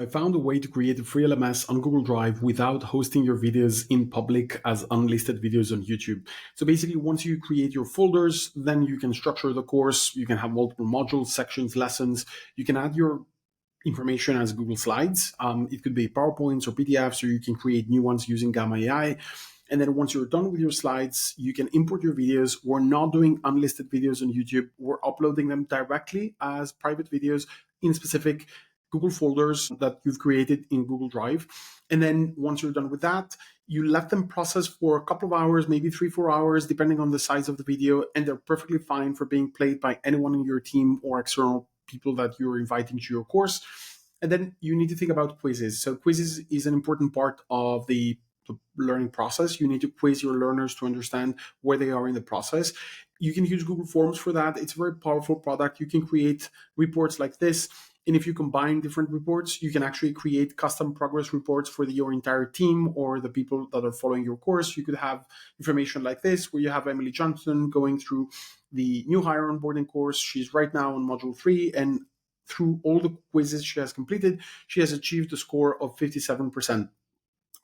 I found a way to create a free LMS on Google Drive without hosting your videos in public as unlisted videos on YouTube. So basically, once you create your folders, then you can structure the course. You can have multiple modules, sections, lessons. You can add your information as Google Slides. It could be PowerPoints or PDFs, or you can create new ones using Gamma AI. And then once you're done with your slides, you can import your videos. We're not doing unlisted videos on YouTube. We're uploading them directly as private videos in specific Google folders that you've created in Google Drive. And then once you're done with that, you let them process for a couple of hours, maybe 3-4 hours, depending on the size of the video. And they're perfectly fine for being played by anyone in your team or external people that you're inviting to your course. And then you need to think about quizzes. So quizzes is an important part of the learning process. You need to quiz your learners to understand where they are in the process. You can use Google Forms for that. It's a very powerful product. You can create reports like this. And if you combine different reports, you can actually create custom progress reports for your entire team or the people that are following your course. You could have information like this, where you have Emily Johnson going through the new hire onboarding course. She's right now on module 3, and through all the quizzes she has completed, she has achieved a score of 57%.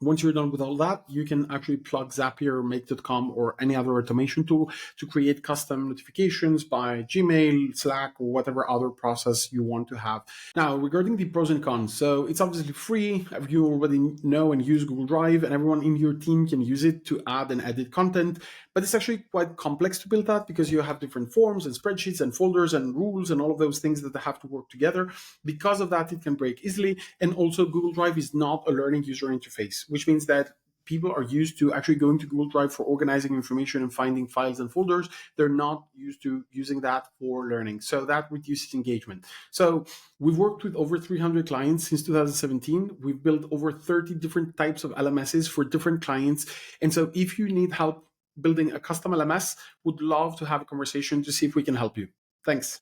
Once you're done with all that, you can actually plug Zapier, Make.com, or any other automation tool to create custom notifications by Gmail, Slack, or whatever other process you want to have. Now, regarding the pros and cons, so it's obviously free. You already know and use Google Drive, and everyone in your team can use it to add and edit content. But it's actually quite complex to build that because you have different forms and spreadsheets and folders and rules and all of those things that have to work together. Because of that, it can break easily. And also, Google Drive is not a learning user interface, which means that people are used to actually going to Google Drive for organizing information and finding files and folders. They're not used to using that for learning. So that reduces engagement. So we've worked with over 300 clients since 2017. We've built over 30 different types of LMSs for different clients. And so if you need help building a custom LMS, would love to have a conversation to see if we can help you. Thanks.